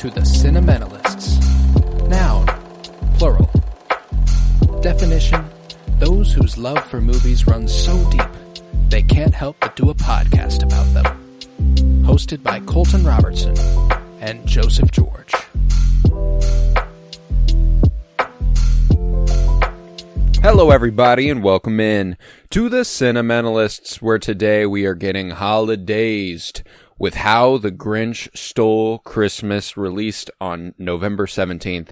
to the Cinementalists. Noun, plural. Definition, those whose love for movies runs so deep, they can't help but do a podcast about them. Hosted by Colton Robertson and Joseph George. Hello everybody and welcome in to the Cinementalists, where today we are getting holidazed with How the Grinch Stole Christmas, released on November 17th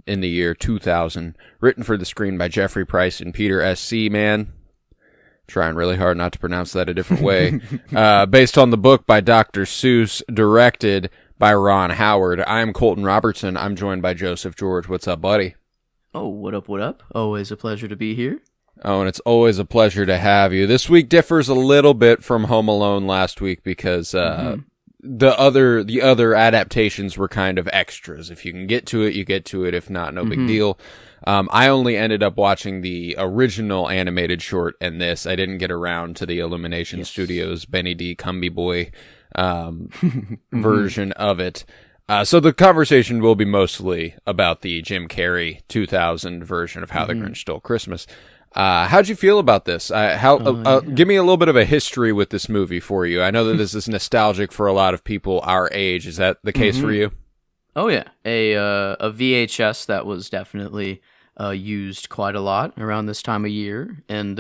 in the year 2000. Written for the screen by Jeffrey Price and Peter S. Seaman. Trying really hard not to pronounce that a different way. Based on the book by Dr. Seuss, directed by Ron Howard. I'm Colton Robertson. I'm joined by Joseph George. What's up, buddy? Oh, what up, what up? Always a pleasure to be here. Oh, and it's always a pleasure to have you. This week differs a little bit from Home Alone last week because the other adaptations were kind of extras. If you can get to it, you get to it. If not, no big deal. I only ended up watching the original animated short and this. I didn't get around to the Illumination Studios Benny D. Cumby Boy version of it. So the conversation will be mostly about the Jim Carrey 2000 version of How the Grinch Stole Christmas. How'd you feel about this? Give me a little bit of a history with this movie for you. I know that this is nostalgic for a lot of people our age. Is that the case for you? Oh yeah, a VHS that was definitely used quite a lot around this time of year, and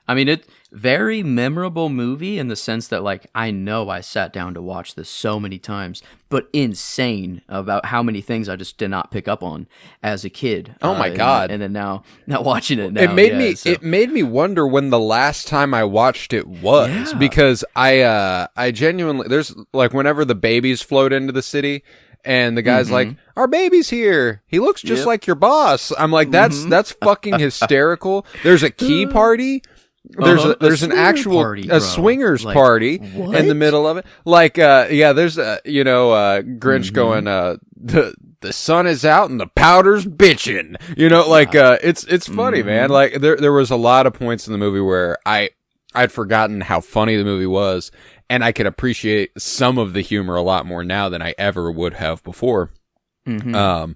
I mean, it very memorable movie in the sense that, like, I know I sat down to watch this so many times, but insane about how many things I just did not pick up on as a kid. Oh my God. And then now watching it now. It made me wonder when the last time I watched it was, because I genuinely, there's like, whenever the babies float into the city and the guy's like, our baby's here. He looks just like your boss. I'm like, that's fucking hysterical. There's a key party. There's an actual party, swingers party in the middle of it. Like, there's Grinch going, the sun is out and the powder's bitching. It's funny, man. Like, there was a lot of points in the movie where I'd forgotten how funny the movie was, and I could appreciate some of the humor a lot more now than I ever would have before. But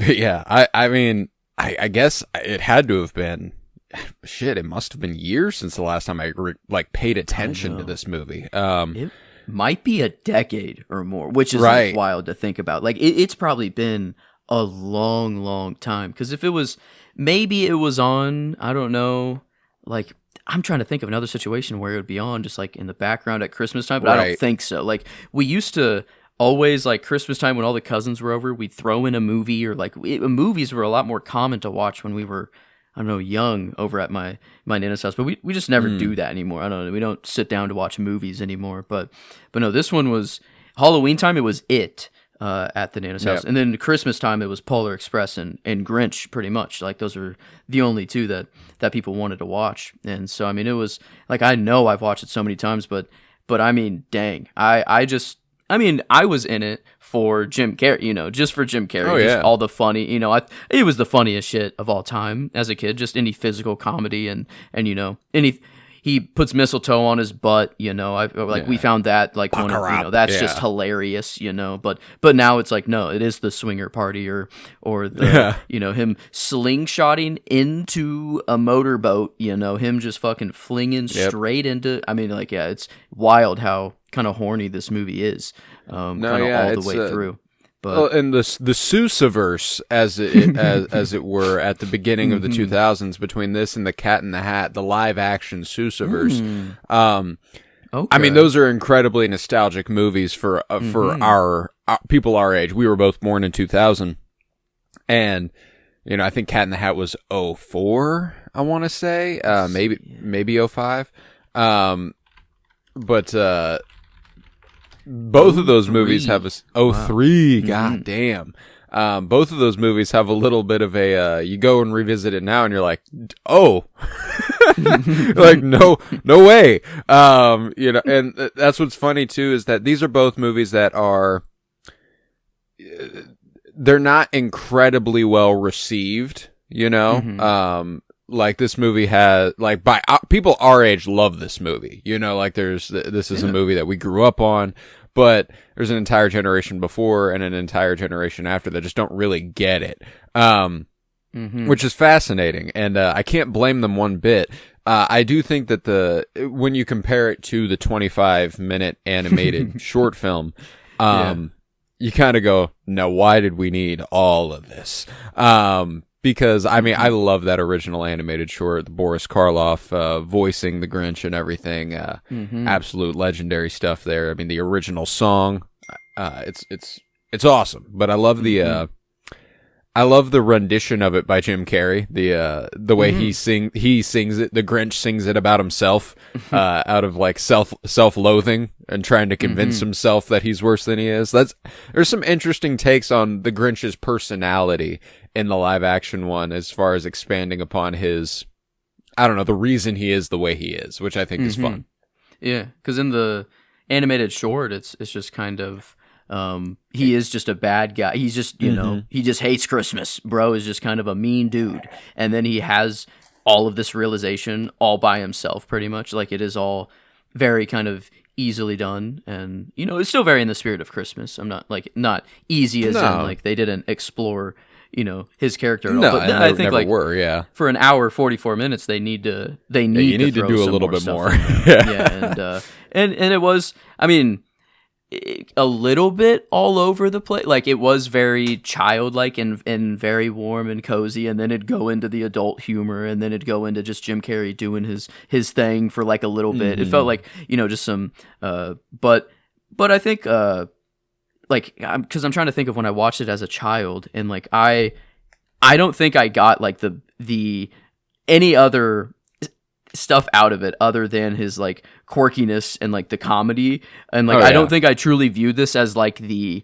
yeah, I mean, I guess it had to have been. Shit, it must have been years since the last time I paid attention to this movie. It might be a decade or more, which is like, wild to think about. Like, it's probably been a long, long time. Because if it was, maybe it was on, I don't know, like, I'm trying to think of another situation where it would be on just like in the background at Christmas time, but I don't think so. Like, we used to always, like, Christmas time when all the cousins were over, we'd throw in a movie, or like movies were a lot more common to watch when we were, I don't know, young over at my Nana's house, but we just never do that anymore. I don't know. We don't sit down to watch movies anymore. But no, this one was Halloween time. It was at the Nana's house, and then Christmas time it was Polar Express and Grinch. Pretty much, like, those are the only two that people wanted to watch. And so, I mean, it was like, I know I've watched it so many times, but I mean, dang, I was in it for Jim Carrey, just for Jim Carrey. Just all the funny, it was the funniest shit of all time as a kid, just any physical comedy and he puts mistletoe on his butt, we found that, like, that's just hilarious, but now it's like, no, it is the swinger party or the, him slingshotting into a motorboat, him just fucking flinging straight into, I mean, like, it's wild how kind of horny this movie is, all the way through. But and the Seussiverse, as it were, at the beginning of the 2000s, between this and the Cat in the Hat, the live action Seussiverse. I mean, those are incredibly nostalgic movies for our people our age. We were both born in 2000, and I think Cat in the Hat was 2004. I want to say maybe 2005. But both of those movies have a 2003. God damn. Both of those movies have a little bit of a you go and revisit it now and you're like, oh, like, no way. And that's what's funny too, is that these are both movies that are, they're not incredibly well received, like, this movie has, like, by people our age love this movie, this is a movie that we grew up on, but there's an entire generation before and an entire generation after that just don't really get it. Which is fascinating, and I can't blame them one bit. I do think that when you compare it to the 25-minute animated short film, you kind of go, no, why did we need all of this? Because, I mean, I love that original animated short, Boris Karloff voicing the Grinch and everything. Absolute legendary stuff there. I mean, the original song, it's awesome. But I love I love the rendition of it by Jim Carrey. The way he sings it. The Grinch sings it about himself, out of like self-loathing and trying to convince himself that he's worse than he is. There's some interesting takes on the Grinch's personality in the live action one, as far as expanding upon his, I don't know, the reason he is the way he is, which I think is fun. Yeah, because in the animated short, it's just kind of. He is just a bad guy. He's just, you know, he just hates Christmas. Bro is just kind of a mean dude. And then he has all of this realization all by himself, pretty much. Like, it is all very kind of easily done. And, you know, it's still very in the spirit of Christmas. I'm not easy as in, like, they didn't explore, you know, his character at all. No, but I think, like, yeah. For an hour, 44 minutes, they need to you need to do a little bit more. Yeah, and it was, I mean, a little bit all over the place. Like, it was very childlike and very warm and cozy, and then it'd go into the adult humor, and then it'd go into just Jim Carrey doing his thing for like a little bit. It felt like, you know, just some but I think like, because I'm trying to think of when I watched it as a child, and like I don't think I got like the any other stuff out of it other than his like quirkiness and like the comedy, and like I don't think I truly viewed this as like the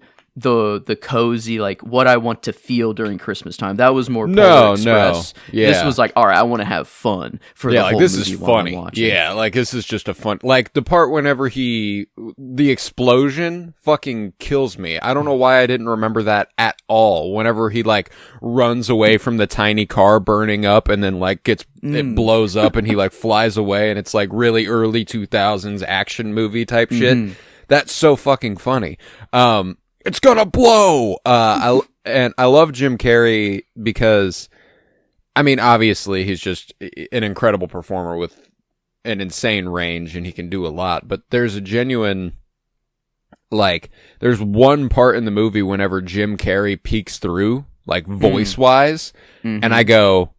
cozy, like what I want to feel during Christmas time. That was more Polar Express. Yeah. This was like, all right, I want to have fun for the whole like, this movie is while funny. I'm watching. Yeah, like this is just a fun, like the part whenever the explosion fucking kills me. I don't know why I didn't remember that at all. Whenever he like runs away from the tiny car burning up, and then like it blows up, and he like flies away, and it's like really early 2000s action movie type shit. That's so fucking funny. It's gonna blow! I love Jim Carrey because, I mean, obviously he's just an incredible performer with an insane range, and he can do a lot, but there's a genuine, like, there's one part in the movie whenever Jim Carrey peeks through, like, voice-wise, and I go,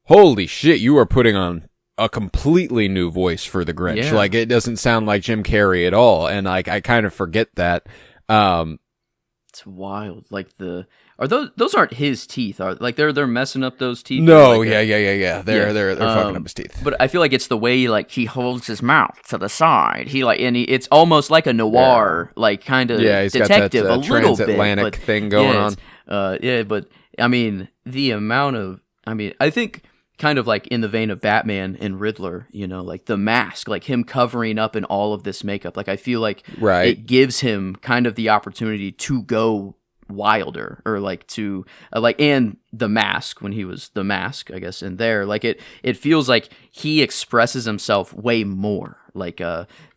holy shit, you are putting on a completely new voice for the Grinch. Yeah. Like, it doesn't sound like Jim Carrey at all, and like, I kind of forget that. It's wild. Like those aren't his teeth, are like they're messing up those teeth? No, like yeah. They're fucking up his teeth. But I feel like it's the way like he holds his mouth to the side. He like, and it's almost like a noir, like kind of detective, he's got that, a little transatlantic bit, thing going on. But I mean, the amount of, I mean, I think kind of like in the vein of Batman and Riddler, you know, like the mask, like him covering up in all of this makeup. Like I feel like it gives him kind of the opportunity to go wilder, or like to and the mask, when he was the mask, I guess, in there, like it feels like he expresses himself way more like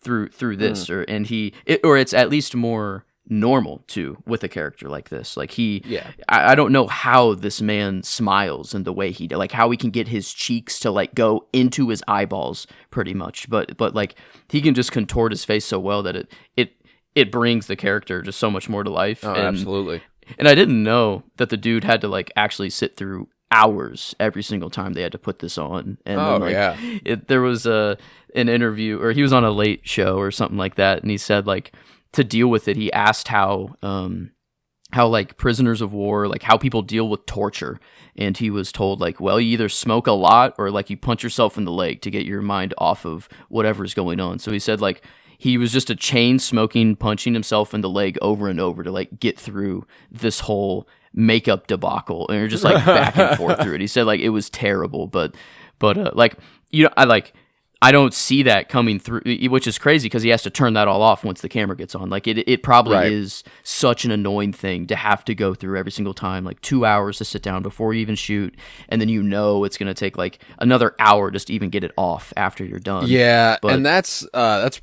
through this, or it's at least more normal too with a character like this. Like I don't know how this man smiles in the way he does, like how he can get his cheeks to like go into his eyeballs pretty much, but like he can just contort his face so well that it brings the character just so much more to life. Absolutely. And I didn't know that the dude had to like actually sit through hours every single time they had to put this on. And there was an interview, or he was on a late show or something like that, and he said like, to deal with it, he asked how like prisoners of war, like how people deal with torture, and he was told like, well, you either smoke a lot or like you punch yourself in the leg to get your mind off of whatever's going on. So he said like he was just a chain smoking, punching himself in the leg over and over to like get through this whole makeup debacle, and you're just like back and forth through it. He said like it was terrible, but like, you know, I don't see that coming through, which is crazy because he has to turn that all off once the camera gets on. Like it probably is such an annoying thing to have to go through every single time, like 2 hours to sit down before you even shoot, and then it's going to take like another hour just to even get it off after you're done. Yeah, and that's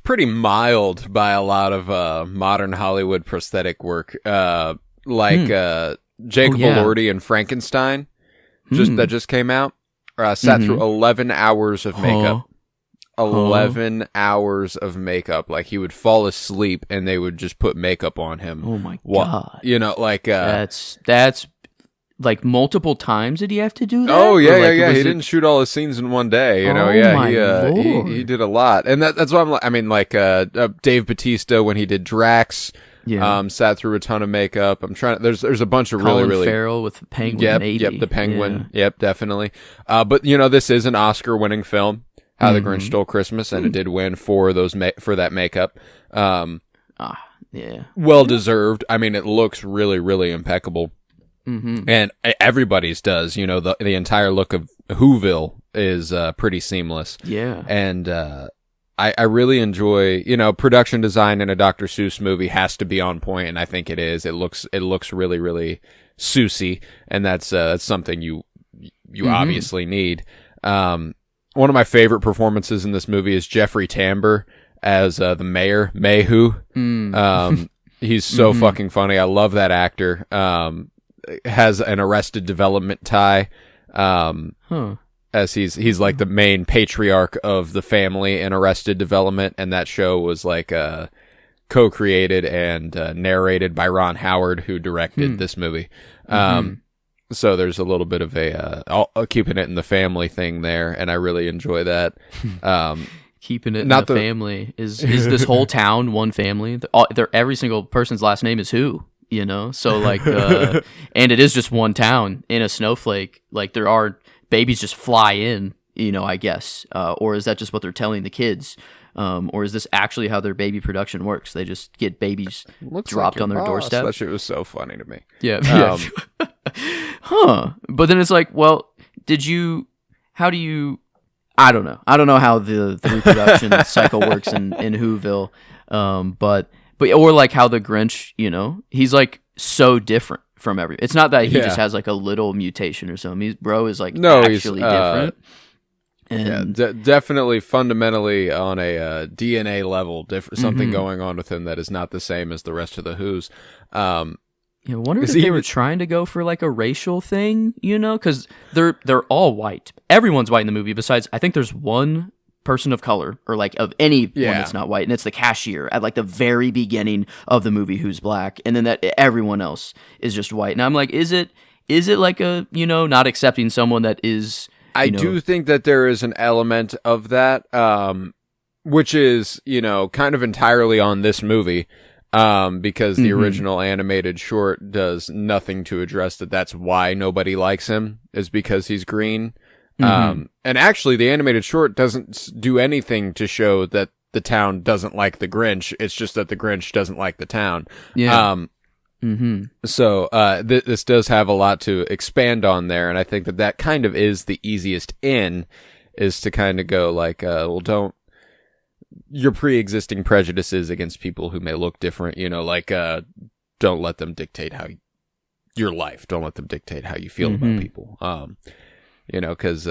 pretty mild by a lot of modern Hollywood prosthetic work, Jake Elordi and Frankenstein, that just came out. Sat through 11 hours of makeup. 11 hours of makeup. Like, he would fall asleep and they would just put makeup on him. Oh my God. You know, like that's like multiple times did he have to do that? Oh yeah. He didn't shoot all his scenes in one day, you know. He did a lot. And that's why Dave Bautista, when he did Drax, sat through a ton of makeup. There's a bunch of Colin really Farrell with the Penguin. Yep, the Penguin. Yeah. Yep, definitely. But you know, this is an Oscar-winning film, How the Grinch Stole Christmas, and it did win for that makeup. Well deserved. I mean, it looks really, really impeccable, and everybody's does. You know, the entire look of Whoville is pretty seamless. Yeah, and I really enjoy, you know, production design in a Dr. Seuss movie has to be on point, and I think it is. It looks really, really Seussy, and that's something you obviously need. One of my favorite performances in this movie is Jeffrey Tambor as the mayor, Mayhew. He's so fucking funny. I love that actor. Has an Arrested Development tie. As he's like the main patriarch of the family in Arrested Development, and that show was like co-created and narrated by Ron Howard, who directed this movie. So there's a little bit of a keeping it in the family thing there, and I really enjoy that. Keeping it in the family is this whole town one family? Every single person's last name is Who, you know? So like, and it is just one town in a snowflake. Like, there are babies just fly in, you know, I guess. Or is that just what they're telling the kids? Or is this actually how their baby production works? They just get babies dropped on their doorstep. That shit was so funny to me. Yeah. But then it's like, well, I don't know. I don't know how the reproduction cycle works in Whoville. But or like how the Grinch, you know, he's like so different from it's not that he just has like a little mutation or something. Bro is like actually different. And definitely fundamentally on a DNA level, something going on with him that is not the same as the rest of the Who's. I wonder if they were trying to go for like a racial thing, you know, because they're all white. Everyone's white in the movie. Besides, I think there's one person of color, or like of anyone that's not white, and it's the cashier at like the very beginning of the movie who's black, and then that everyone else is just white. And I'm like, is it like a, you know, not accepting someone that is? I do think that there is an element of that, which is, you know, kind of entirely on this movie. Because the original animated short does nothing to address that's why nobody likes him, is because he's green. And actually the animated short doesn't do anything to show that the town doesn't like the Grinch. It's just that the Grinch doesn't like the town. Yeah. So, this does have a lot to expand on there. And I think that kind of is the easiest is to kind of go like, well, your pre-existing prejudices against people who may look different, you know, like, don't let them dictate your life. Don't let them dictate how you feel about people. You know, cause,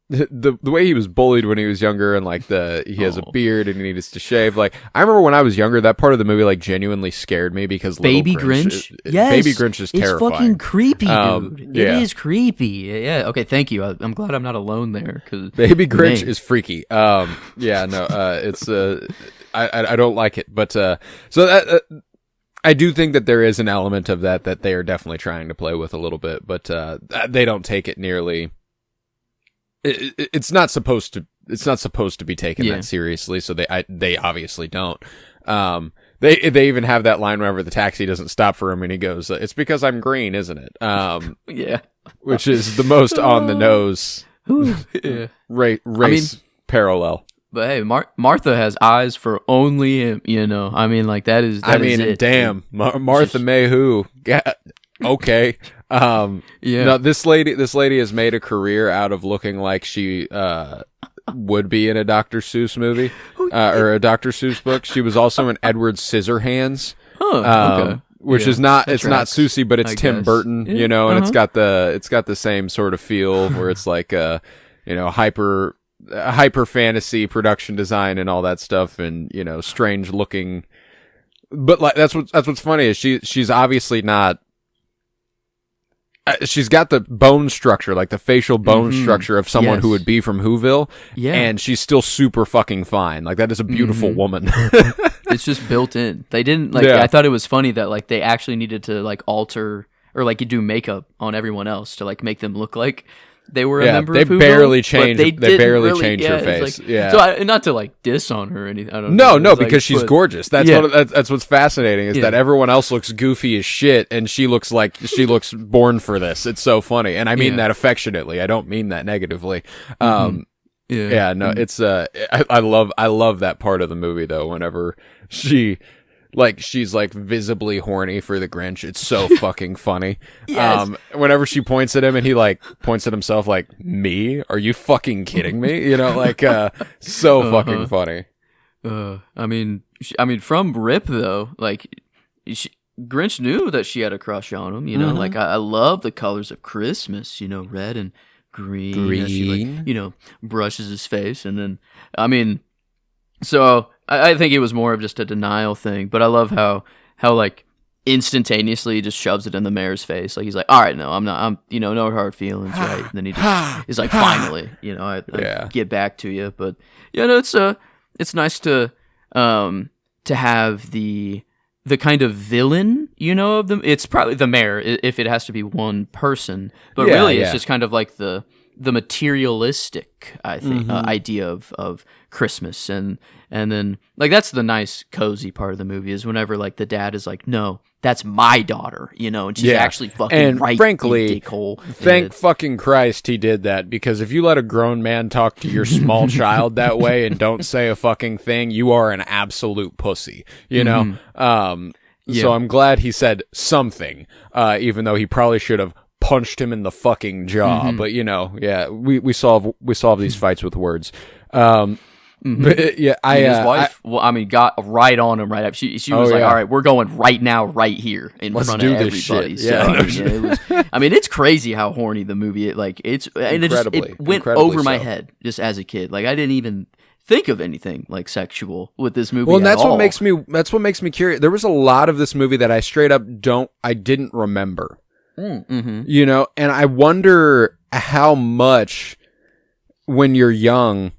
the way he was bullied when he was younger, and like he has a beard and he needs to shave. Like, I remember when I was younger, that part of the movie like genuinely scared me because Baby Grinch, yes, Baby Grinch is terrifying. It's fucking creepy, dude. It is creepy. Yeah. Okay. Thank you. I'm glad I'm not alone there. Cause Baby Grinch is freaky. It's I don't like it, but so that. I do think that there is an element of that they are definitely trying to play with a little bit, but they don't take it nearly. It's not supposed to be taken that seriously, so they obviously don't. They even have that line whenever the taxi doesn't stop for him, and he goes, "It's because I'm green, isn't it?" Yeah, which is the most on the nose race parallel. But hey, Martha has eyes for only him. You know, I mean, like that is. Damn, Martha Mayhew. Yeah, okay. No, this lady has made a career out of looking like she would be in a Dr. Seuss movie or a Dr. Seuss book. She was also in Edward Scissorhands. Okay. Which is not, it's not Seussy, but it's Tim Burton, Yeah. and it's got the same sort of feel where it's like hyper fantasy production design and all that stuff, and strange looking. But like that's what's funny is she's obviously not. She's got the bone structure, like the facial bone structure of someone who would be from Whoville, and she's still super fucking fine. Like that is a beautiful woman. It's just built in. They didn't I thought it was funny that like they actually needed to like alter or like do makeup on everyone else to like make them look like they were a member of Whoville. They barely changed her face. Like, so not to like diss on her or anything. I don't know. No, because she's gorgeous. That's that's what's fascinating is that everyone else looks goofy as shit, and she looks like she looks born for this. It's so funny, and I mean that affectionately. I don't mean that negatively. It's I love that part of the movie though. Whenever she's like visibly horny for the Grinch. It's so fucking funny. Yes. Whenever she points at him and he like points at himself like, me? Are you fucking kidding me? So fucking funny. I mean, from Rip though, like Grinch knew that she had a crush on him. Like I love the colors of Christmas. Red and green. She like, brushes his face, and then so. I think it was more of just a denial thing, but I love how like instantaneously he just shoves it in the mayor's face. Like he's like, all right, no, I'm not, no hard feelings, right? And then he's like, finally, I get back to you. But it's nice to have the kind of villain, of them. It's probably the mayor if it has to be one person, but really it's just kind of like the materialistic, I think, idea of Christmas, and then like that's the nice cozy part of the movie is whenever like the dad is like, no, that's my daughter, and she's actually fucking and right. Frankly, thank fucking Christ he did that, because if you let a grown man talk to your small child that way and don't say a fucking thing, you are an absolute pussy, So I'm glad he said something, even though he probably should have punched him in the fucking jaw. But we solve these fights with words. But his wife, got right on him right up. She was like, all right, we're going right now, right here in front of everybody. It was. It's crazy how horny the movie. It went over my head just as a kid. Like I didn't even think of anything like sexual with this movie. Well, and that's what makes me curious. There was a lot of this movie that I straight up didn't remember. And I wonder how much when you're young,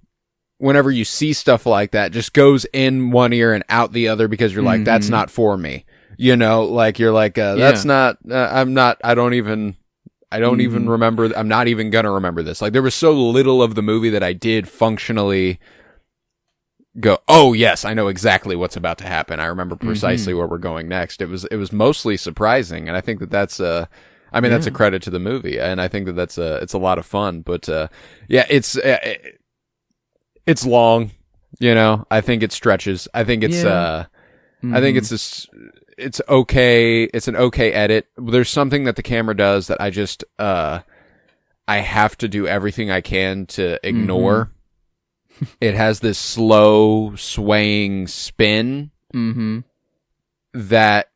whenever you see stuff like that, just goes in one ear and out the other because you're like, that's not for me. Like you're like, that's not, I don't even remember. I'm not even going to remember this. Like there was so little of the movie that I did functionally go, oh yes, I know exactly what's about to happen. I remember precisely where we're going next. It was mostly surprising. And I think that's that's a credit to the movie. And I think it's a lot of fun, but, it's long, I think it stretches. I think it's, I think it's okay. It's an okay edit. There's something that the camera does that I just, I have to do everything I can to ignore. It has this slow swaying spin that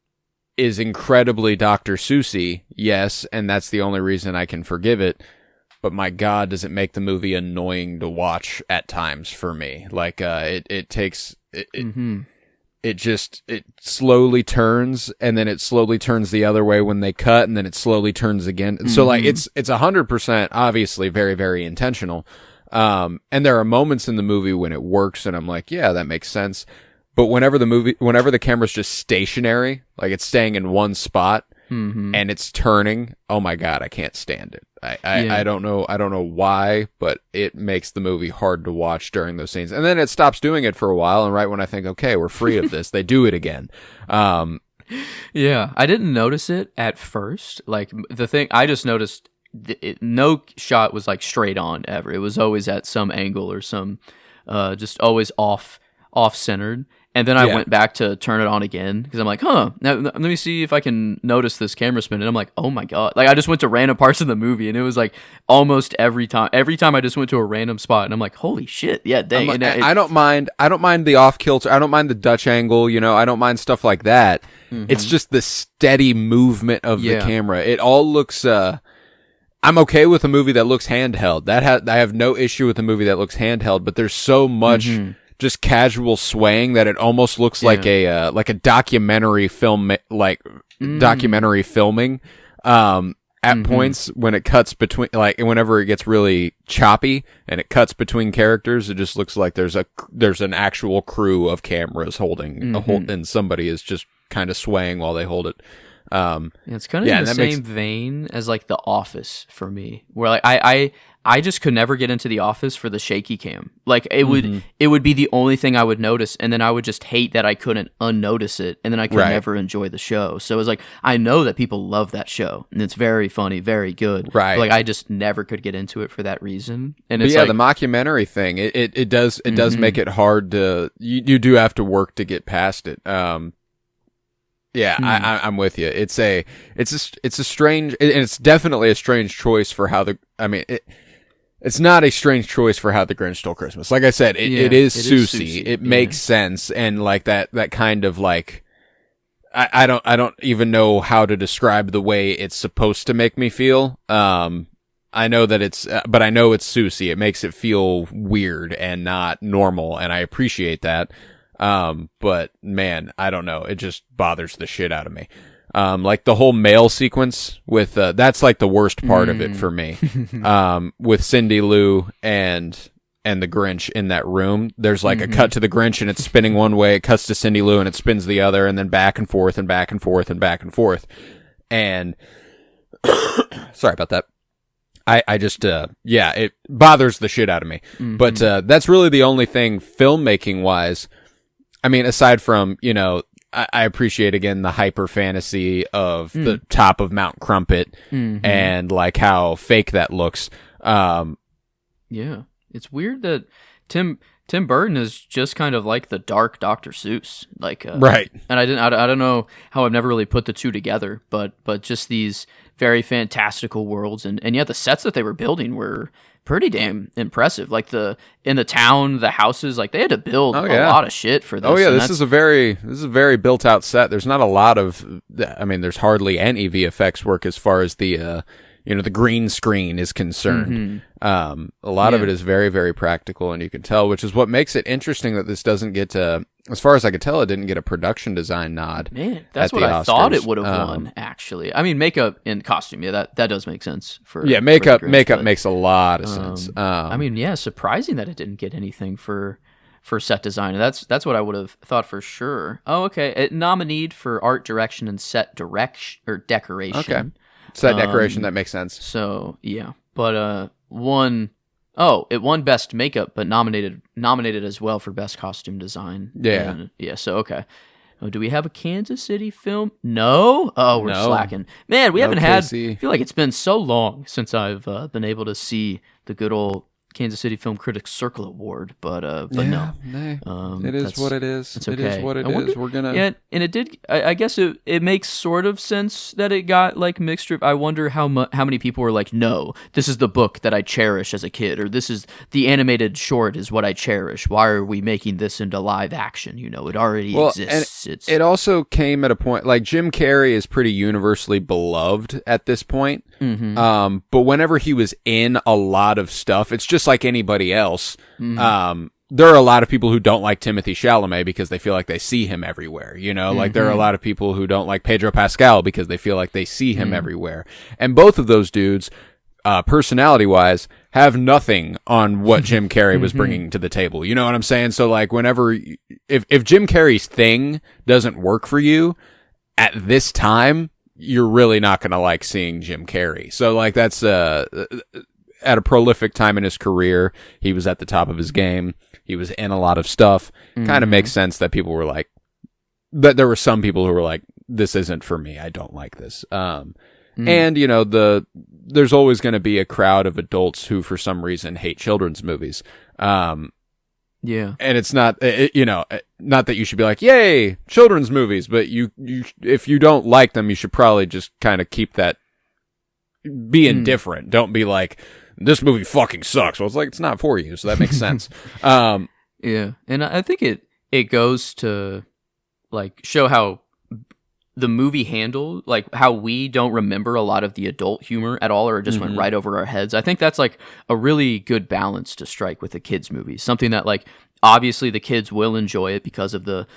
is incredibly Dr. Seussy. Yes. And that's the only reason I can forgive it. But my God, does it make the movie annoying to watch at times for me? Like, it slowly turns, and then it slowly turns the other way when they cut, and then it slowly turns again. So like, it's 100% obviously very, very intentional. And there are moments in the movie when it works, and I'm like, yeah, that makes sense. But whenever the camera's just stationary, like it's staying in one spot, and it's turning, oh my God, I can't stand it. I don't know why, but it makes the movie hard to watch during those scenes. And then it stops doing it for a while, and right when I think, okay, we're free of this, they do it again. I didn't notice it at first. Like the thing, I just noticed no shot was like straight on ever. It was always at some angle or some just always off-centered. And then I went back to turn it on again because I'm like, now let me see if I can notice this camera spin. And I'm like, oh my God. Like I just went to random parts of the movie and it was like almost every time I just went to a random spot and I'm like, holy shit. Yeah, dang. I don't mind the off kilter. I don't mind the Dutch angle, I don't mind stuff like that. Mm-hmm. It's just the steady movement of the camera. It all looks, I'm okay with a movie that looks handheld. I have no issue with a movie that looks handheld, but there's so much just casual swaying that it almost looks like a documentary film, documentary filming. At points when it cuts between, like whenever it gets really choppy and it cuts between characters, it just looks like there's an actual crew of cameras holding and somebody is just kind of swaying while they hold it. It's kind of in the same vein as like The Office for me, where like I just could never get into The Office for the shaky cam. Like it would be the only thing I would notice, and then I would just hate that I couldn't unnotice it, and then I could never enjoy the show. So it was like I know that people love that show, and it's very funny, very good. Right. But like I just never could get into it for that reason. And it's the mockumentary thing, it does make it hard to you do have to work to get past it. I'm with you. It's a strange, and it's definitely a strange choice for how it's not a strange choice for How the Grinch Stole Christmas. Like I said, it is Susie. It makes sense, and like that kind of like, I don't even know how to describe the way it's supposed to make me feel. I know that but I know it's Susie. It makes it feel weird and not normal, and I appreciate that. But man, I don't know. It just bothers the shit out of me. Like the whole mail sequence with, that's like the worst part of it for me. With Cindy Lou and the Grinch in that room, there's like a cut to the Grinch and it's spinning one way, it cuts to Cindy Lou and it spins the other, and then back and forth and back and forth and back and forth. And sorry about that. I just, it bothers the shit out of me. But, that's really the only thing filmmaking wise. I mean, aside from, I appreciate again the hyper fantasy of the top of Mount Crumpet and like how fake that looks. It's weird that Tim Burton is just kind of like the dark Dr. Seuss, like right. And I don't know how I've never really put the two together, but just these very fantastical worlds, and yet the sets that they were building were pretty damn impressive. Like in the town, the houses, like they had to build a lot of shit for this. Oh yeah, this is a very built out set. There's not a lot of, there's hardly any VFX work as far as the the green screen is concerned. A lot of it is very, very practical, and you can tell, which is what makes it interesting that this doesn't get to, as far as I could tell, it didn't get a production design nod. Man, that's what I thought it would have won, actually. I mean, makeup and costume, that does make sense for makeup makes a lot of sense. Surprising that it didn't get anything for set design. That's what I would have thought for sure. Oh, okay. It nominated for art direction and set decoration. Okay. Set decoration, that makes sense. So yeah, but it won best makeup, but nominated as well for best costume design. Yeah, So okay, do we have a Kansas City film? No. Oh, we're slacking, man. We haven't had. I feel like it's been so long since I've been able to see the good old Kansas City Film Critics Circle Award, but no. It is what it is. It's okay. It is what it is. We're gonna. Yeah, and it did. I guess it makes sort of sense that it got like mixed. I wonder how many people were like, no, this is the book that I cherish as a kid, or this is the animated short is what I cherish. Why are we making this into live action? It already exists. It also came at a point like Jim Carrey is pretty universally beloved at this point. But whenever he was in a lot of stuff, it's just like anybody else. There are a lot of people who don't like Timothée Chalamet because they feel like they see him everywhere. Like there are a lot of people who don't like Pedro Pascal because they feel like they see him everywhere. And both of those dudes, personality wise, have nothing on what Jim Carrey was bringing to the table. You know what I'm saying? So like whenever, if Jim Carrey's thing doesn't work for you at this time, you're really not going to like seeing Jim Carrey. So like that's, at a prolific time in his career, he was at the top of his game. He was in a lot of stuff. Kind of makes sense that people were like, that there were some people who were like, this isn't for me. I don't like this. And there's always going to be a crowd of adults who for some reason hate children's movies. Yeah. And it's not, not that you should be like, yay, children's movies, but you if you don't like them, you should probably just kind of keep that, be indifferent. Don't be like, this movie fucking sucks. Well, it's like, it's not for you, so that makes sense. Yeah. And I think it goes to, like, show how the movie handled, like, how we don't remember a lot of the adult humor at all, or it just went right over our heads. I think that's, like, a really good balance to strike with a kids movie. Something that, like, obviously the kids will enjoy it because of the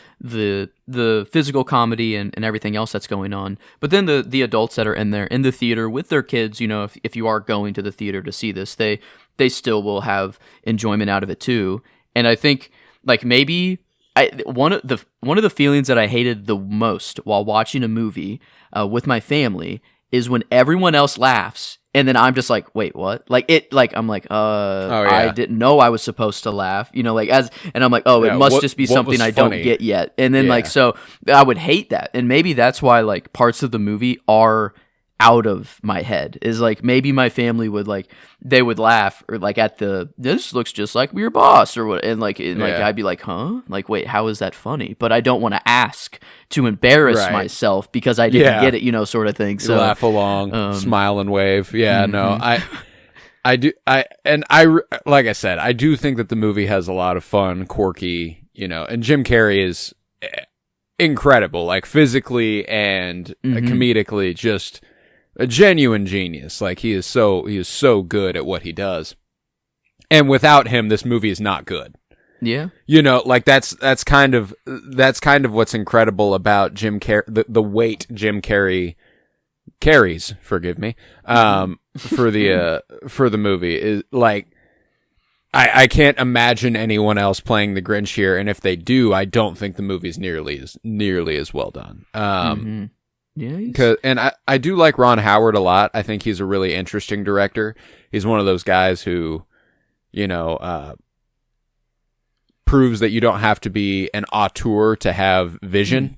physical comedy and everything else that's going on. But then the adults that are in there in the theater with their kids, if you are going to the theater to see this, they still will have enjoyment out of it too. And I think, like, maybe one of the feelings that I hated the most while watching a movie with my family is when everyone else laughs and then I'm just like, wait, what? I'm like, I didn't know I was supposed to laugh, and I'm like, it must just be something I don't get yet. And then so I would hate that. And maybe that's why, like, parts of the movie are out of my head, is like, maybe my family would, like, they would laugh or like at this looks just like your boss or what, and I'd be like, huh, like, wait, how is that funny? But I don't want to ask to embarrass myself because I didn't get it, sort of thing. So you laugh along, smile and wave. No, I do. Like I said, I do think that the movie has a lot of fun, quirky, and Jim Carrey is incredible, like, physically and comedically, just a genuine genius. Like, he is so good at what he does. And without him, this movie is not good. Yeah. Like, that's kind of what's incredible about Jim Carrey, the weight Jim Carrey carries, forgive me, for the movie is, like, I can't imagine anyone else playing the Grinch here, and if they do, I don't think the movie's nearly as well done. Yeah, and I do like Ron Howard a lot. I think he's a really interesting director. He's one of those guys who, proves that you don't have to be an auteur to have vision.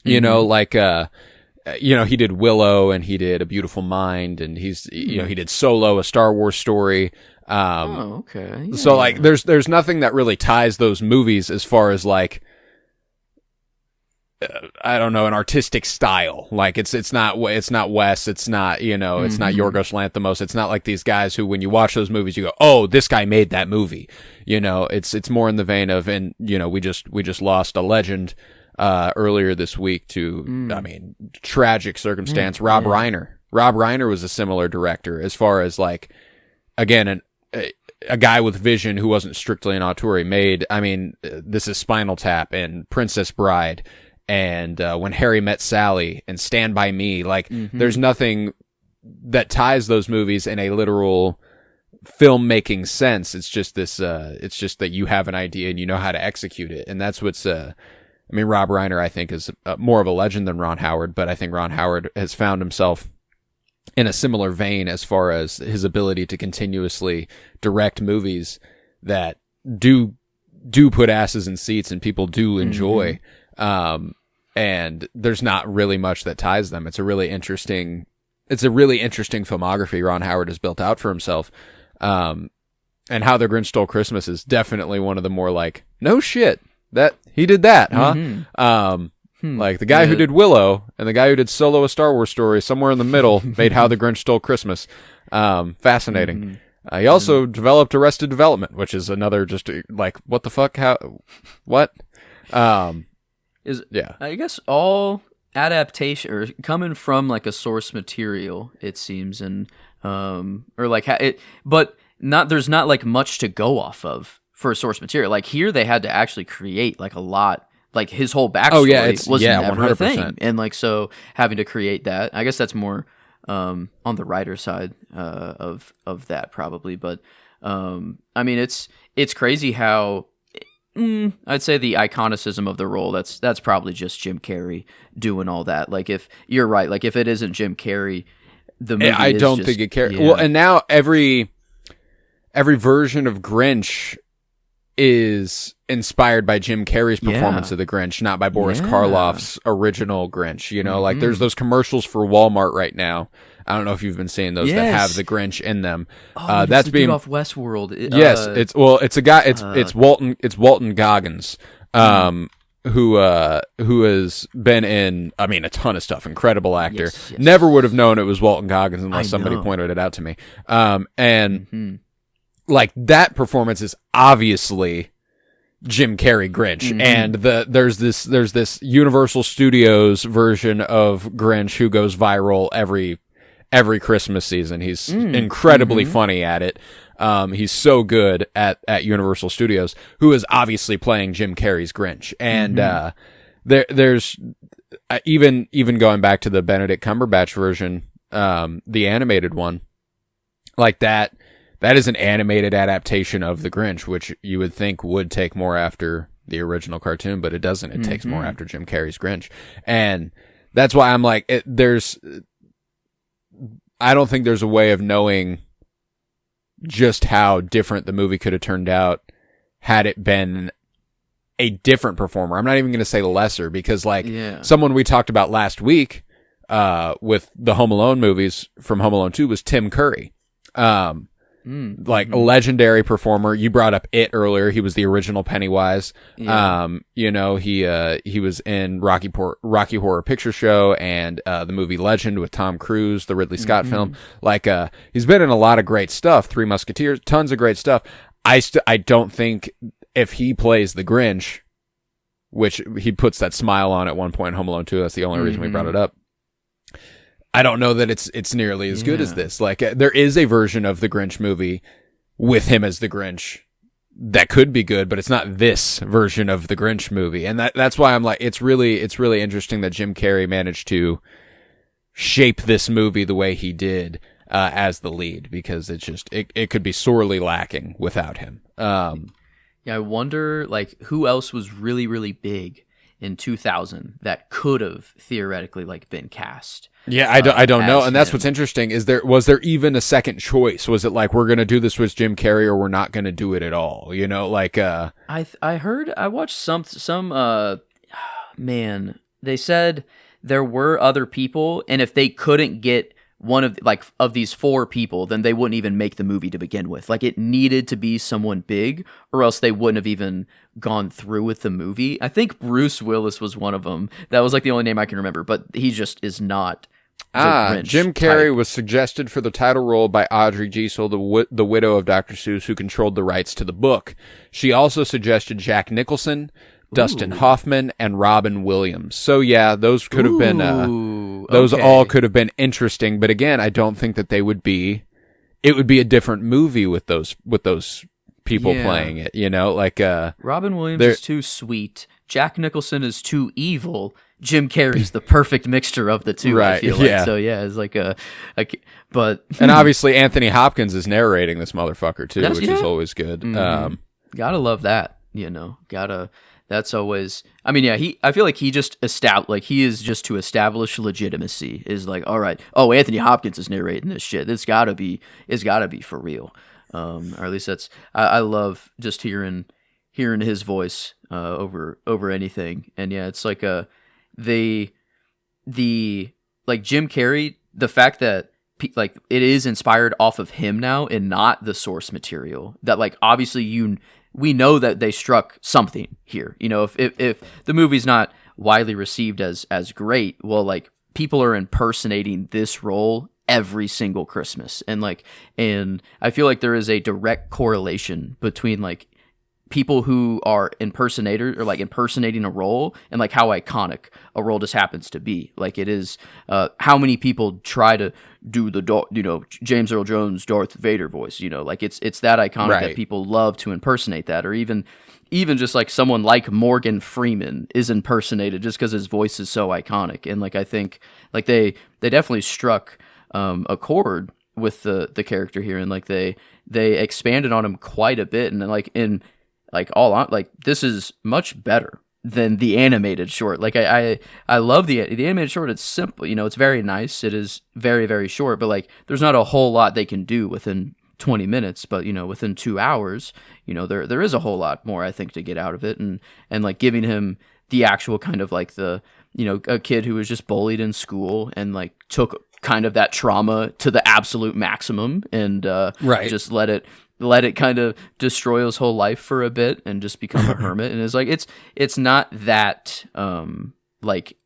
He did Willow and he did A Beautiful Mind, and he did Solo, a Star Wars story. Okay. Yeah. So, like, there's nothing that really ties those movies as far as, like, I don't know, an artistic style. Like, it's not Wes, it's not it's not Yorgos Lanthimos. It's not like these guys who, when you watch those movies, you go, oh, this guy made that movie. It's more in the vein of, and we just lost a legend earlier this week to, tragic circumstance. Rob Reiner. Rob Reiner was a similar director as far as, like, again, a guy with vision who wasn't strictly an auteur. He made, this is Spinal Tap and Princess Bride and When Harry Met Sally and Stand By Me. Like, there's nothing that ties those movies in a literal filmmaking sense. It's just this, it's just that you have an idea and you know how to execute it. And that's what's, Rob Reiner, I think, is more of a legend than Ron Howard, but I think Ron Howard has found himself in a similar vein as far as his ability to continuously direct movies that do put asses in seats and people do enjoy. And there's not really much that ties them. It's a really interesting filmography Ron Howard has built out for himself. And How the Grinch Stole Christmas is definitely one of the more, like, no shit that he did that, huh? Like, the guy who did Willow and the guy who did Solo, a Star Wars story, somewhere in the middle made How the Grinch Stole Christmas. Fascinating. He also developed Arrested Development, which is another just, like, what the fuck? How? What? I guess all adaptation or coming from, like, a source material, it seems, and but there's not, like, much to go off of for source material. Like, here they had to actually create, like, a lot. Like, his whole backstory was never 100%. A thing, and, like, so having to create that, I guess that's more on the writer side of that probably. But it's crazy how I'd say the iconicism of the role, that's probably just Jim Carrey doing all that. Like, if you're right, like, if it isn't Jim Carrey, the movie I don't think it carries. Well, and now every version of Grinch is inspired by Jim Carrey's performance of the Grinch, not by Boris Karloff's original Grinch. Like, there's those commercials for Walmart right now. I don't know if you've been seeing those that have the Grinch in them. Oh, that's the being dude off Westworld. It's a guy. It's Walton Goggins. Who has been in, I mean, a ton of stuff. Incredible actor. Yes. Never would have known it was Walton Goggins unless somebody pointed it out to me. Like that performance is obviously Jim Carrey Grinch, and there's this Universal Studios version of Grinch who goes viral every Christmas season. He's incredibly funny at it. He's so good at Universal Studios, who is obviously playing Jim Carrey's Grinch. And there's even going back to the Benedict Cumberbatch version, the animated one, like that is an animated adaptation of the Grinch, which you would think would take more after the original cartoon, but it doesn't. It takes more after Jim Carrey's Grinch. And that's why I'm like, I don't think there's a way of knowing just how different the movie could have turned out had it been a different performer. I'm not even going to say lesser, because someone we talked about last week with the Home Alone movies from Home Alone 2 was Tim Curry. A legendary performer. You brought up It earlier. He was the original Pennywise. Yeah. He was in Rocky Horror Picture Show and the movie Legend with Tom Cruise, the Ridley Scott film. He's been in a lot of great stuff. Three Musketeers, tons of great stuff. I don't think if he plays the Grinch, which he puts that smile on at one point in Home Alone 2, that's the only reason we brought it up. I don't know that it's nearly as good as this. There is a version of the Grinch movie with him as the Grinch that could be good, but it's not this version of the Grinch movie. And that's why I'm like, it's really interesting that Jim Carrey managed to shape this movie the way he did as the lead, because it could be sorely lacking without him. I wonder who else was really, really big in 2000 that could have theoretically been cast. Yeah, I don't know, and that's what's interesting. Was there even a second choice? Was it we're going to do this with Jim Carrey, or we're not going to do it at all? I watched some man. They said there were other people, and if they couldn't get one of these four people, then they wouldn't even make the movie to begin with. It needed to be someone big, or else they wouldn't have even gone through with the movie. I think Bruce Willis was one of them. That was the only name I can remember, but he just is not. Jim Carrey was suggested for the title role by Audrey Giesel, the widow of Dr. Seuss, who controlled the rights to the book. She also suggested Jack Nicholson, Dustin Hoffman, and Robin Williams. So yeah, those could have been all could have been interesting, but again, I don't think that it would be a different movie with those people playing it, Robin Williams is too sweet, Jack Nicholson is too evil, Jim Carrey's the perfect mixture of the two, right? I feel like. So yeah, it's but and obviously Anthony Hopkins is narrating this motherfucker too, which is always good. Gotta love that, That's always. I mean, yeah. I feel like he just he is just to establish legitimacy. Is all right. Oh, Anthony Hopkins is narrating this shit. It's gotta be for real. Or at least that's. I love just hearing his voice over anything. And yeah, it's the Jim Carrey. The fact that it is inspired off of him now and not the source material. That obviously we know that they struck something here. If the movie's not widely received as great, well, people are impersonating this role every single Christmas, and I feel like there is a direct correlation between people who are impersonating a role and how iconic a role just happens to be. It is how many people try to do the James Earl Jones Darth Vader voice. It's that iconic that people love to impersonate that, or even just someone like Morgan Freeman is impersonated just because his voice is so iconic. And I think they definitely struck a chord with the character here, and they expanded on him quite a bit, and this is much better than the animated short. I love the animated short. It's simple, it's very nice. It is very, very short, but there's not a whole lot they can do within 20 minutes, but within 2 hours, there is a whole lot more, I think, to get out of it, and giving him the actual kind of the a kid who was just bullied in school and took kind of that trauma to the absolute maximum and just let it kind of destroy his whole life for a bit and just become a hermit. And it's like it's not that like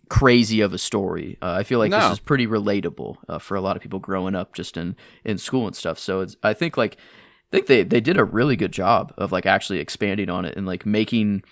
crazy of a story. I feel like this is pretty relatable for a lot of people growing up just in school and stuff. So I think they did a really good job of like actually expanding on it and like making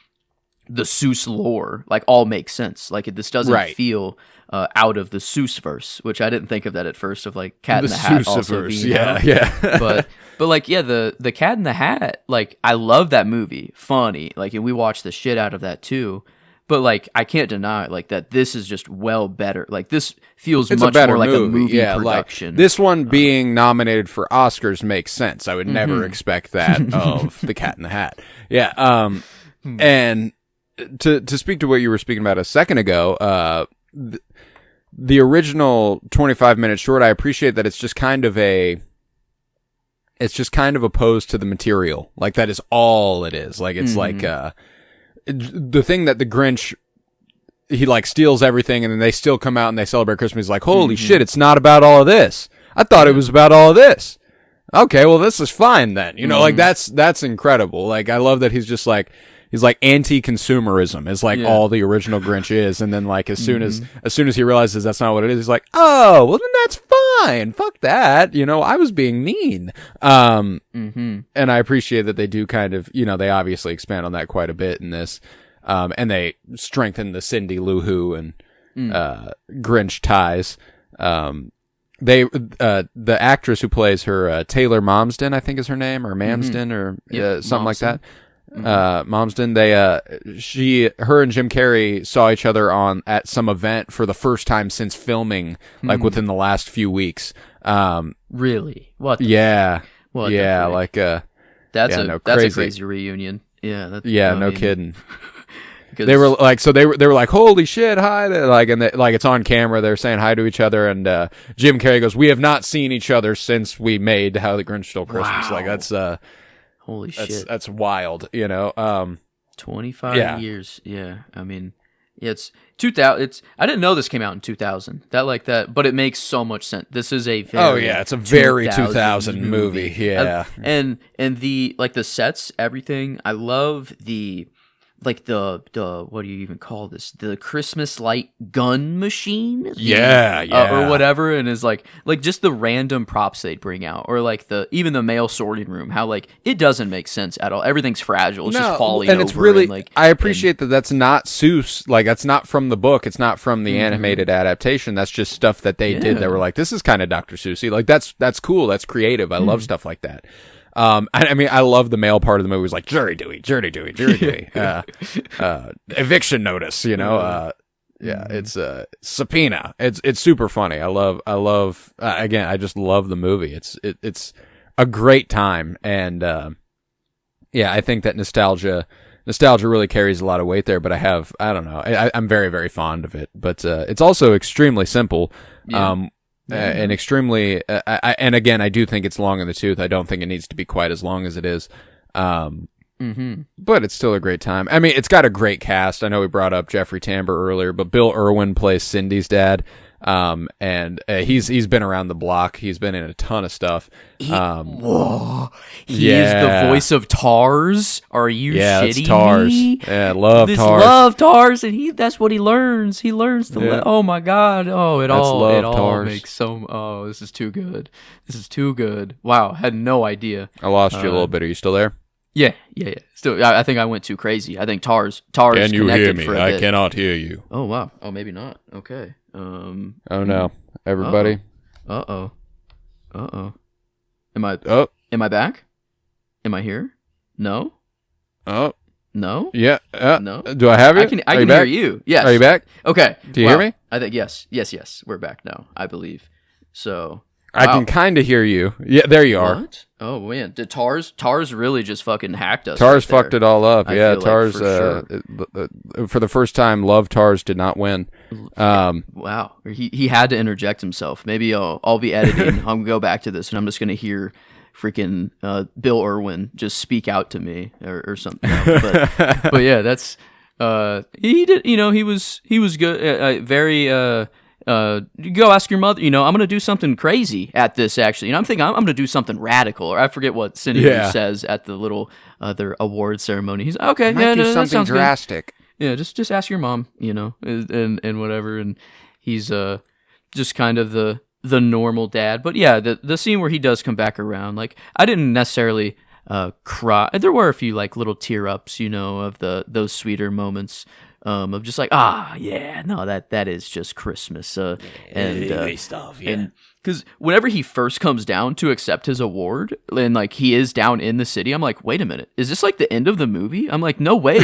the Seuss lore like all make sense. Like this doesn't feel out of the Seuss verse, which I didn't think of that at first, of like Cat in the Hat also being out. But like the Cat in the Hat, like I love that movie, funny, like, and we watched the shit out of that too. But like I can't deny like that this is just well better. Like this feels much more like a movie production. Like, this one being nominated for Oscars makes sense. I would never expect that of the Cat in the Hat. Yeah. And to speak to what you were speaking about a second ago, the original 25-minute short, I appreciate that it's just kind of opposed to the material. Like that is all it is. Like it's like the thing that the Grinch, he like steals everything and then they still come out and they celebrate Christmas. He's like, holy shit, it's not about all of this. I thought it was about all of this. Okay, well this is fine then. You know, like that's incredible. Like I love that he's just like, he's like anti-consumerism is like all the original Grinch is. And then like as soon as he realizes that's not what it is, he's like, oh, well then that's fine. Fuck that. You know, I was being mean. And I appreciate that they do kind of, you know, they obviously expand on that quite a bit in this. And they strengthen the Cindy Lou Who and Grinch ties. The actress who plays her, Taylor Momsen, I think is her name, or Mamsden, or something like that. Momsden, her and Jim Carrey saw each other at some event for the first time since filming, like within the last few weeks. Really? What? What? Yeah, like that's a crazy reunion. Yeah, no kidding. They were like, they were like, holy shit, hi, like, and like it's on camera. They're saying hi to each other, and Jim Carrey goes, "We have not seen each other since we made How the Grinch Stole Christmas." Wow. Like that's holy shit, that's wild, you know. 25 years, yeah. I mean, it's 2000. I didn't know this came out in 2000. But it makes so much sense. This is a very it's a very 2000 movie. Yeah, and the like the sets, everything. I love the. Like the what do you even call this? The Christmas light gun machine, or whatever, and is like just the random props they'd bring out, or like even the mail sorting room. How like it doesn't make sense at all. Everything's fragile. It's just falling over. It's really like I appreciate that that's not Seuss. Like that's not from the book. It's not from the animated adaptation. That's just stuff that they did. That were like, this is kind of Dr. Seussy. Like that's cool. That's creative. I love stuff like that. I mean, I love the male part of the movie. It was like jury duty, eviction notice. You know, it's subpoena. It's super funny. I love. Again, I just love the movie. It's a great time, and I think that nostalgia really carries a lot of weight there. But I don't know. I'm very, very fond of it. But it's also extremely simple. And extremely, and again, I do think it's long in the tooth. I don't think it needs to be quite as long as it is. But it's still a great time. I mean, it's got a great cast. I know we brought up Jeffrey Tambor earlier, but Bill Irwin plays Cindy's dad. And he's been around the block. He's been in a ton of stuff. He is the voice of Tars. Are you shitting Tars. me? Yeah, love Tars, and that's what he learns. He learns to oh my god. Oh, it all makes so. Oh, this is too good. This is too good. Wow, had no idea. I lost you a little bit. Are you still there? Yeah. Still, I think I went too crazy. I think Tars. Can you hear me? I bit. cannot hear you. Oh wow. Oh, maybe not. Okay. Oh no, everybody. Uh oh. Am I back? Am I here? No. Oh. No. Yeah. No. Do I have you? I can hear you. Yes. Are you back? Okay. Do you hear me? I think yes. We're back now. I believe. So. I can kind of hear you. Yeah, there you are. What? Oh man, did Tars really just fucking hacked us? Tars fucked it all up. Yeah, Tars. For the first time, Love Tars did not win. Wow, he had to interject himself. Maybe I'll be editing. I'm gonna go back to this, and I'm just gonna hear freaking Bill Irwin just speak out to me or something. But yeah, that's he did. You know, he was good. Very you go ask your mother, I'm going to do something crazy at this, actually. I'm thinking I'm going to do something radical, or I forget what Cindy says at the little their award ceremony. He's okay, do that something sounds drastic. Good. Yeah, just ask your mom, and whatever. And he's just kind of the normal dad. But yeah, the scene where he does come back around, like, I didn't necessarily cry. There were a few like little tear ups, of those sweeter moments. Of just like, that is just Christmas, stuff, and because whenever he first comes down to accept his award, and like he is down in the city, I'm like, wait a minute, is this like the end of the movie? I'm like, no way.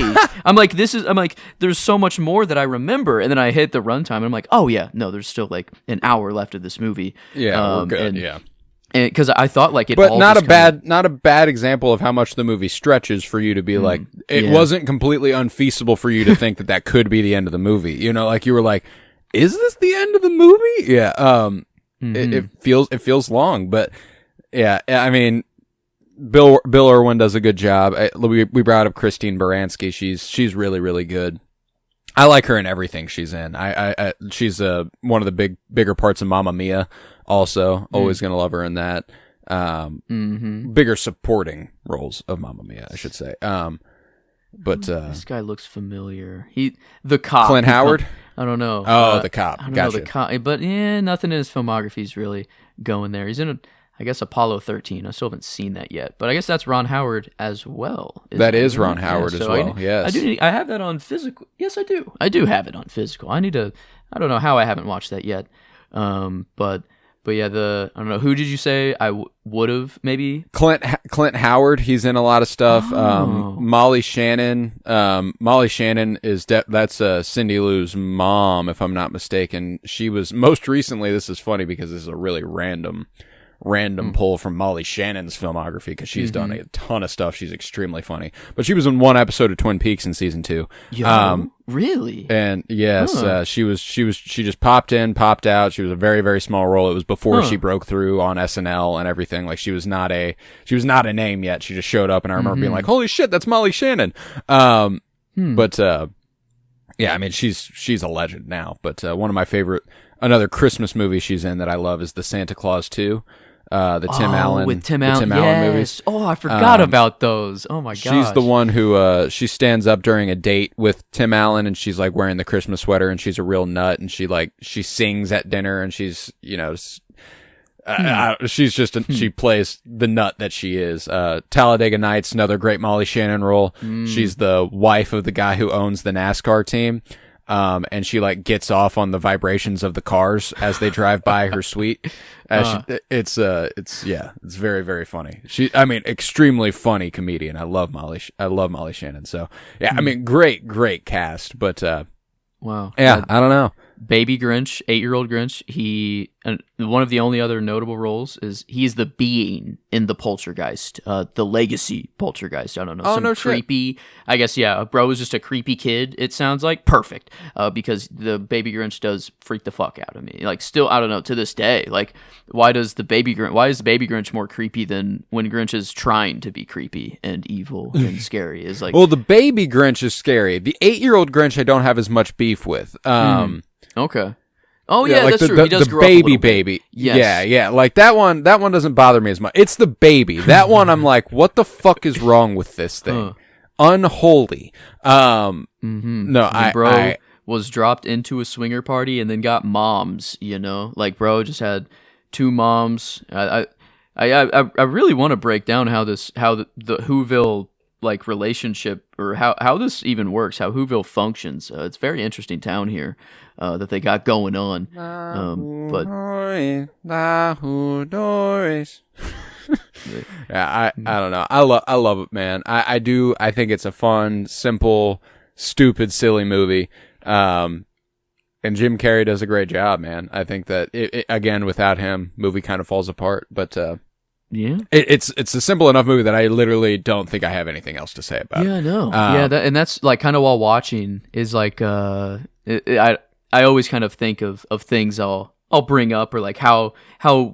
I'm like, there's so much more that I remember, and then I hit the runtime, and I'm like, oh yeah, no, there's still like an hour left of this movie. Yeah, we're good. Yeah. Because I thought like it, but all not a bad example of how much the movie stretches for you to be like, it wasn't completely unfeasible for you to think that could be the end of the movie. Like you were like, is this the end of the movie? Yeah. It feels long, but yeah. I mean, Bill Irwin does a good job. We brought up Christine Baranski. She's really, really good. I like her in everything she's in. She's one of the bigger parts of Mamma Mia. Also, always gonna love her in that. Bigger supporting roles of Mamma Mia, I should say. But this guy looks familiar. The cop, Clint Howard. I don't know. Oh, the cop. I don't Gotcha. know the cop, but nothing in his filmography is really going there. He's in I guess Apollo 13. I still haven't seen that yet, but I guess that's Ron Howard as well. That is Ron Howard as well. Yes, I have that on physical. Yes, I do. I do have it on physical. I don't know how I haven't watched that yet. But yeah, I don't know. Who did you say I would have maybe? Clint Howard. He's in a lot of stuff. Oh. Molly Shannon. Molly Shannon is that's Cindy Lou's mom, if I'm not mistaken. She was most recently. This is funny because this is a really random pull from Molly Shannon's filmography because she's done a ton of stuff. She's extremely funny, but she was in one episode of Twin Peaks in season 2. Really? And yes, she just popped in, popped out. She was a very, very small role. It was before she broke through on SNL and everything. Like she was not a name yet. She just showed up, and I remember being like, "Holy shit, that's Molly Shannon." But yeah, I mean, she's a legend now. But one of my favorite, another Christmas movie she's in that I love is the Santa Claus 2. The Tim Allen movies. Oh, I forgot about those. Oh my gosh. She's the one who she stands up during a date with Tim Allen, and she's like wearing the Christmas sweater, and she's a real nut, and she sings at dinner, and she's she's just she plays the nut that she is. Talladega Nights, another great Molly Shannon role. She's the wife of the guy who owns the NASCAR team. And she like gets off on the vibrations of the cars as they drive by her suite. It's very, very funny. Extremely funny comedian. I love Molly Shannon. So yeah, I mean, great cast, but, wow. Yeah, I don't know. Baby Grinch, 8-year-old Grinch. One of the only other notable roles is he's the being in the Poltergeist, the legacy Poltergeist. I don't know. Some creepy, shit. I guess, yeah, bro is just a creepy kid, it sounds like. Perfect. Because the Baby Grinch does freak the fuck out of me. Like, still, I don't know, to this day. Like, why is the Baby Grinch more creepy than when Grinch is trying to be creepy and evil and scary? Is like, well, the Baby Grinch is scary. The 8-year-old Grinch I don't have as much beef with. Okay. Oh yeah, like that's true. He does grow up a little baby. Bit. Yes. Yeah. Like that one doesn't bother me as much. It's the baby. That one I'm like, what the fuck is wrong with this thing? Unholy. No, I was dropped into a swinger party and then got moms, Like bro just had 2 moms. I really want to break down how the Whoville like relationship or how this even works, how Whoville functions. It's a very interesting town here that they got going on. Yeah, I don't know. I love it, man. I do. I think it's a fun, simple, stupid, silly movie. And Jim Carrey does a great job, man. I think that it again, without him, movie kind of falls apart. But yeah, it's a simple enough movie that I literally don't think I have anything else to say about. Yeah, I know. And that's like kind of while watching is like I always kind of think of things I'll bring up or like how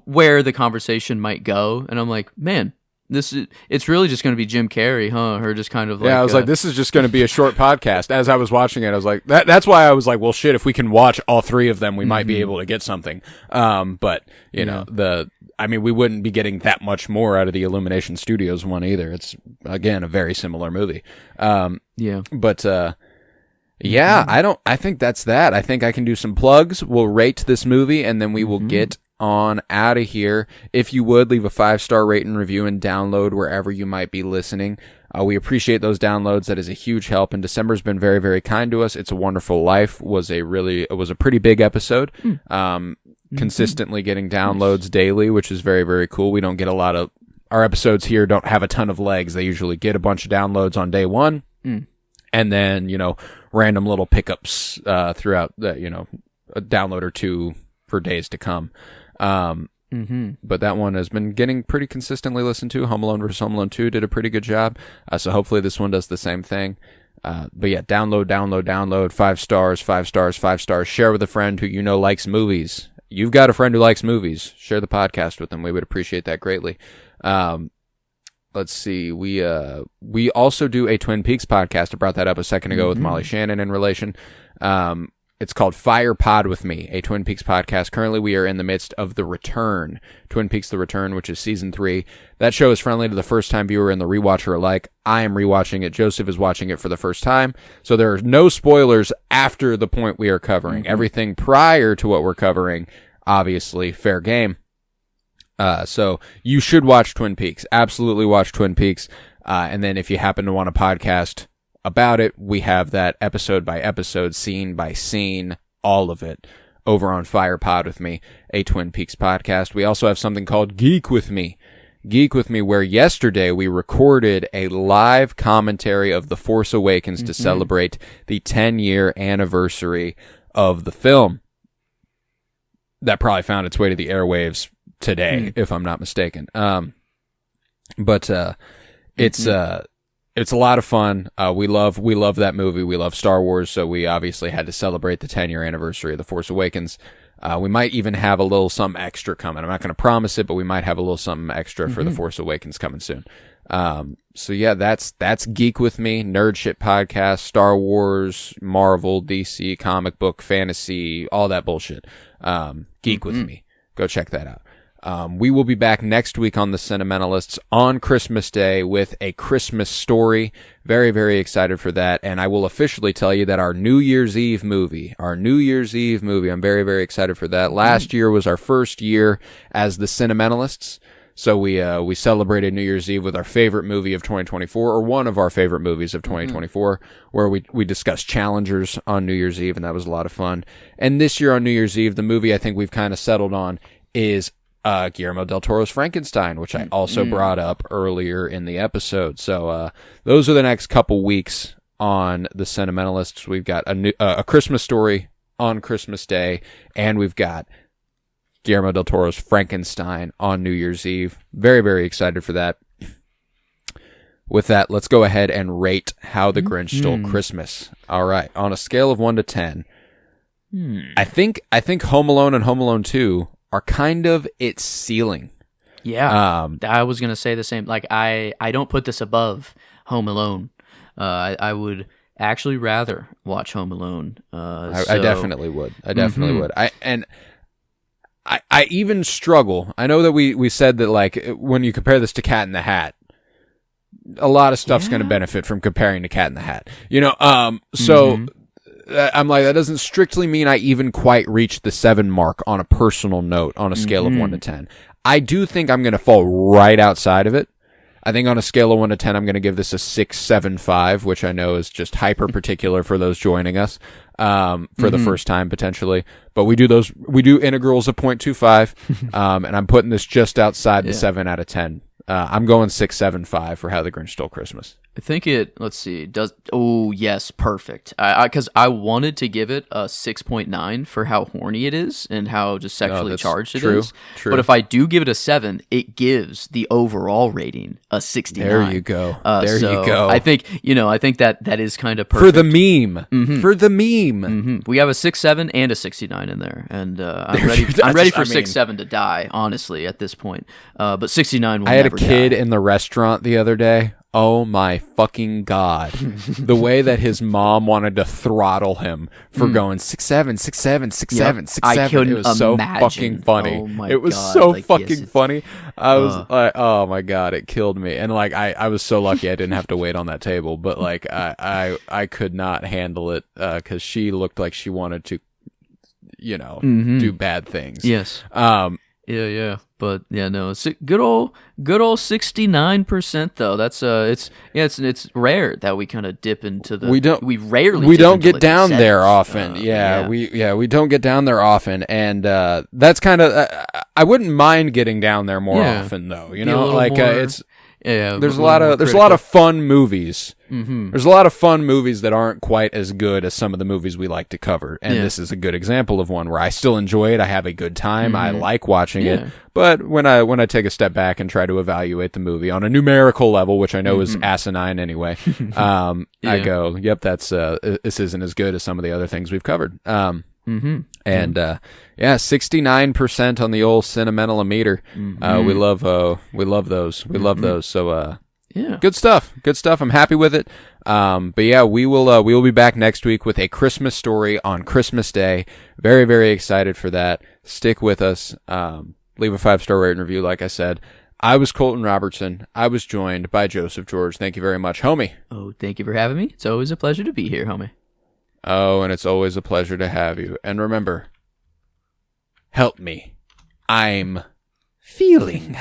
where the conversation might go, and I'm like, man, it's really just going to be Jim Carrey, huh? Her just kind of like... Yeah, I was like, this is just going to be a short podcast. As I was watching it, I was like, that's why I was like, well, shit, if we can watch all three of them, we might be able to get something. But, you know, we wouldn't be getting that much more out of the Illumination Studios one either. It's, again, a very similar movie. But, I think that's that. I think I can do some plugs. We'll rate this movie, and then we will get on out of here. If you would, leave a 5-star rate and review and download wherever you might be listening. We appreciate those downloads. That is a huge help, and December's been very, very kind to us. It's a Wonderful Life was a pretty big episode. Consistently getting downloads daily, which is very, very cool. We don't get a lot of our episodes here don't have a ton of legs. They usually get a bunch of downloads on day one, and then, you know, random little pickups throughout the, you know, a download or two for days to come. But that one has been getting pretty consistently listened to. Home Alone vs. Home Alone 2 did a pretty good job. So hopefully this one does the same thing. But yeah, download, 5 stars, 5 stars, 5 stars. Share with a friend who you know likes movies. You've got a friend who likes movies. Share the podcast with them. We would appreciate that greatly. Let's see. We also do a Twin Peaks podcast. I brought that up a second ago with Molly Shannon in relation. It's called Fire Pod with Me, a Twin Peaks podcast. Currently, we are in the midst of The Return, Twin Peaks The Return, which is season 3. That show is friendly to the first-time viewer and the rewatcher alike. I am rewatching it. Joseph is watching it for the first time. So there are no spoilers after the point we are covering. Everything prior to what we're covering, obviously, fair game. So you should watch Twin Peaks. Absolutely watch Twin Peaks. And then if you happen to want a podcast about it, we have that episode by episode, scene by scene, all of it over on Fire Pod with Me, a Twin Peaks podcast. We also have something called Geek with Me, where yesterday we recorded a live commentary of The Force Awakens to celebrate the 10-year anniversary of the film. That probably found its way to the airwaves today, if I'm not mistaken. It's a lot of fun. We love that movie. We love Star Wars, so we obviously had to celebrate the 10-year anniversary of The Force Awakens. We might even have a little something extra coming. I'm not going to promise it, but we might have a little something extra for The Force Awakens coming soon. So yeah, that's Geek with Me, nerd shit podcast, Star Wars, Marvel, DC, comic book, fantasy, all that bullshit. Geek with Me. Go check that out. We will be back next week on the Cinementalists on Christmas Day with a Christmas story. Very, very excited for that. And I will officially tell you that our New Year's Eve movie, I'm very, very excited for that. Last year was our first year as the Cinementalists. So we celebrated New Year's Eve with our favorite movie of 2024, or one of our favorite movies of 2024, where we discussed challengers on New Year's Eve, and that was a lot of fun. And this year on New Year's Eve, the movie I think we've kind of settled on is Guillermo del Toro's Frankenstein, which I also brought up earlier in the episode. So those are the next couple weeks on the Cinementalists. We've got a Christmas story on Christmas Day, and we've got Guillermo del Toro's Frankenstein on New Year's Eve. Very, very excited for that. With that, let's go ahead and rate How the Grinch Stole Christmas. All right, on a scale of 1 to 10, I think Home Alone and Home Alone 2 are kind of its ceiling. Yeah, I was going to say the same. Like, I don't put this above Home Alone. I would actually rather watch Home Alone. I definitely would. I even struggle. I know that we said that, like, when you compare this to Cat in the Hat, a lot of stuff's going to benefit from comparing to Cat in the Hat. You know, so I'm like, that doesn't strictly mean I even quite reached the 7 mark on a personal note on a scale of 1 to 10. I do think I'm going to fall right outside of it. I think on a scale of 1 to 10, I'm going to give this a 6.75, which I know is just hyper particular for those joining us for the first time potentially. But we do integrals of 0.25, and I'm putting this just outside the 7 out of 10. I'm going 6.75 for How the Grinch Stole Christmas. I think it. Let's see. Does oh yes, perfect. Because I wanted to give it a 6.9 for how horny it is and how just sexually charged it is. True. But if I do give it a 7, it gives the overall rating a 69. There you go. You go. I think that is kind of perfect for the meme. Mm-hmm. For the meme, we have a 6.7 and a 69 in there, and I'm ready. I'm ready for 6.7 to die. Honestly, at this point, but 69 will. I had a never kid die. in the restaurant the other day. Oh my fucking God. The way that his mom wanted to throttle him for going 6'7", 6'7", 6'7", 6'7". I couldn't It was so imagine. fucking funny. Oh my it was God. so Like, fucking yes, funny. I was like, oh my God, it killed me. And like, I was so lucky I didn't have to wait on that table, but like, I could not handle it, cause she looked like she wanted to, do bad things. Yes. Yeah. But yeah, no, it's good old 69% though. That's it's rare that we kind of dip into the. We don't get down there often. We don't get down there often, and that's kind of I wouldn't mind getting down there more often though. It's. Yeah, there's a lot of fun movies. Mm-hmm. There's a lot of fun movies that aren't quite as good as some of the movies we like to cover, and this is a good example of one where I still enjoy it. I have a good time. I like watching it, but when I take a step back and try to evaluate the movie on a numerical level, which I know is asinine anyway, I go, "Yep, that's this isn't as good as some of the other things we've covered." And 69% on the old Cinementalimeter. We love those. We love those. So good stuff. I'm happy with it. But yeah, we will be back next week with a Christmas story on Christmas Day. Very, very excited for that. Stick with us. Leave a 5-star rating review, like I said. I was Colton Robertson. I was joined by Joseph George. Thank you very much, homie. Oh, thank you for having me. It's always a pleasure to be here, homie. Oh, and it's always a pleasure to have you. And remember, help me. I'm feeling.